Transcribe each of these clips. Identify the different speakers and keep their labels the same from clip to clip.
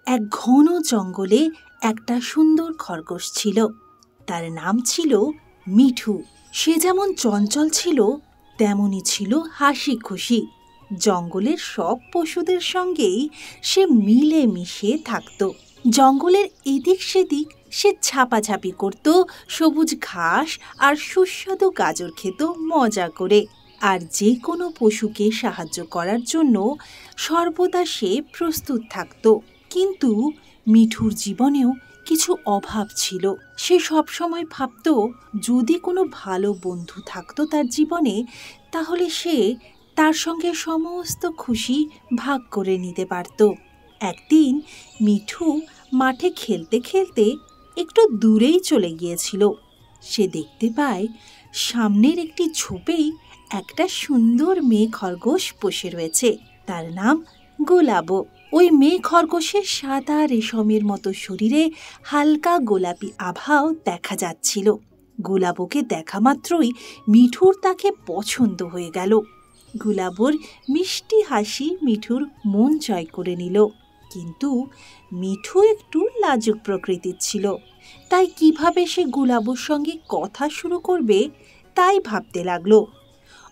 Speaker 1: এক ঘন জঙ্গলে একটা সুন্দর খরগোশ ছিল। তার নাম ছিল মিঠু। সে যেমন চঞ্চল ছিল তেমনই ছিল হাসি খুশি। জঙ্গলের সব পশুদের সঙ্গেই সে মিলে মিশে থাকত। জঙ্গলের এদিক সেদিক সে ঝাপাঝাপি করত, সবুজ ঘাস আর সুস্বাদু গাজর খেত মজা করে। আর যে কোনো পশুকে সাহায্য করার জন্য সর্বদা সে প্রস্তুত থাকত। কিন্তু মিঠুর জীবনেও কিছু অভাব ছিল। সে সবসময় ভাবত যদি কোনো ভালো বন্ধু থাকতো তার জীবনে, তাহলে সে তার সঙ্গে সমস্ত খুশি ভাগ করে নিতে পারত। একদিন মিঠু মাঠে খেলতে খেলতে একটু দূরেই চলে গিয়েছিল। সে দেখতে পায় সামনের একটি ঝোপেই একটা সুন্দর মেয়ে খরগোশ বসে রয়েছে। তার নাম গোলাবো। ওই মেয়ে খরগোশের সাদা রেশমের মতো শরীরে হালকা গোলাপি আভাও দেখা যাচ্ছিল। গোলাবোকে দেখা মাত্রই মিঠুর তাকে পছন্দ হয়ে গেল। গোলাবোর মিষ্টি হাসি মিঠুর মন জয় করে নিল। কিন্তু মিঠু একটু লাজুক প্রকৃতির ছিল, তাই কিভাবে সে গোলাবোর সঙ্গে কথা শুরু করবে তাই ভাবতে লাগলো।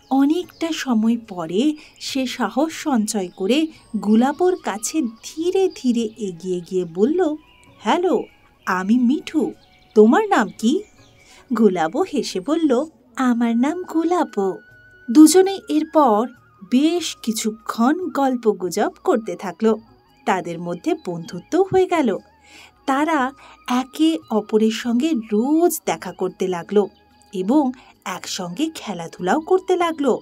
Speaker 1: অনেকটা সময় পরে সে সাহস সঞ্চয় করে গোলাবোর কাছে ধীরে ধীরে এগিয়ে গিয়ে বলল, হ্যালো, আমি মিঠু, তোমার নাম কি? গোলাবো হেসে বলল, আমার নাম গোলাবো। দুজনে এরপর বেশ কিছুক্ষণ গল্পগুজব করতে থাকলো। তাদের মধ্যে বন্ধুত্ব হয়ে গেল। তারা একে অপরের সঙ্গে রোজ দেখা করতে লাগলো এবং একসঙ্গে খেলাধুলাও করতে লাগলো।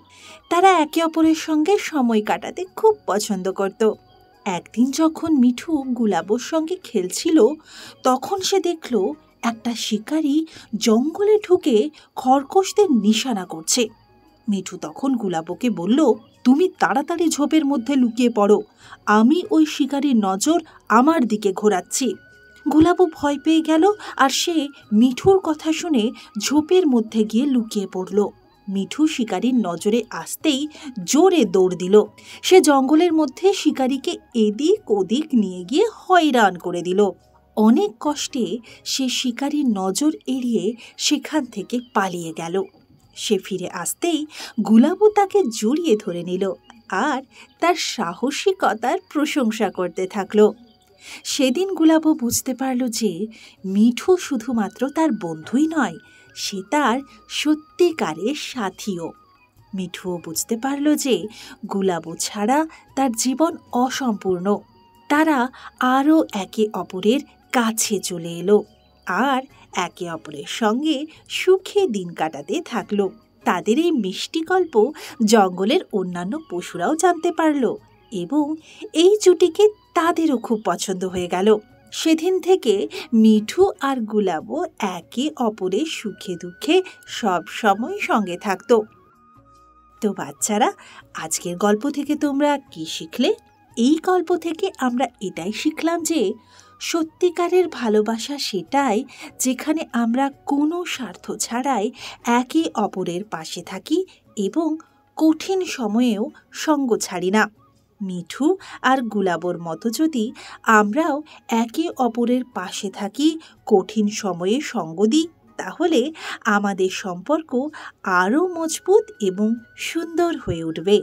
Speaker 1: তারা একে অপরের সঙ্গে সময় কাটাতে খুব পছন্দ করত। একদিন যখন মিঠু গোলাবোর সঙ্গে খেলছিল, তখন সে দেখল একটা শিকারী জঙ্গলে ঢুকে খরগোশদের নিশানা করছে। মিঠু তখন গোলাবোকে বলল, তুমি তাড়াতাড়ি ঝোপের মধ্যে লুকিয়ে পড়ো, আমি ওই শিকারীর নজর আমার দিকে ঘোরাচ্ছি। গোলাবো ভয় পেয়ে গেল আর সে মিঠুর কথা শুনে ঝোপের মধ্যে গিয়ে লুকিয়ে পড়ল। মিঠু শিকারীর নজরে আসতেই জোরে দৌড় দিল। সে জঙ্গলের মধ্যে শিকারীকে এদিক ওদিক নিয়ে গিয়ে হয়রান করে দিল। অনেক কষ্টে সে শিকারীর নজর এড়িয়ে সেখান থেকে পালিয়ে গেল। সে ফিরে আসতেই গোলাবো তাকে জড়িয়ে ধরে নিল আর তার সাহসিকতার প্রশংসা করতে থাকলো। সেদিন গোলাবো বুঝতে পারল যে মিঠু শুধুমাত্র তার বন্ধুই নয়, সে তার সত্যিকারের সাথীও। মিঠুও বুঝতে পারল যে গোলাবো ছাড়া তার জীবন অসম্পূর্ণ। তারা আরও একে অপরের কাছে চলে এলো আর একে অপরের সঙ্গে সুখে দিন কাটাতে থাকলো। তাদের এই মিষ্টি গল্প জঙ্গলের অন্যান্য পশুরাও জানতে পারল এবং এই জুটিকে তাদেরও খুব পছন্দ হয়ে গেল। সেদিন থেকে মিঠু আর গোলাবো একে অপরের সুখে দুঃখে সব সময় সঙ্গে থাকত। তো বাচ্চারা, আজকের গল্প থেকে তোমরা কি শিখলে? এই গল্প থেকে আমরা এটাই শিখলাম যে সত্যিকারের ভালোবাসা সেটাই যেখানে আমরা কোনো স্বার্থ ছাড়াই একে অপরের পাশে থাকি এবং কঠিন সময়েও সঙ্গ ছাড়ি না। মিঠু আর গোলাবোর মতো যদি আমরাও একে অপরের পাশে থাকি, কঠিন সময়ে সঙ্গ দিই, তাহলে আমাদের সম্পর্ক আরও মজবুত এবং সুন্দর হয়ে উঠবে।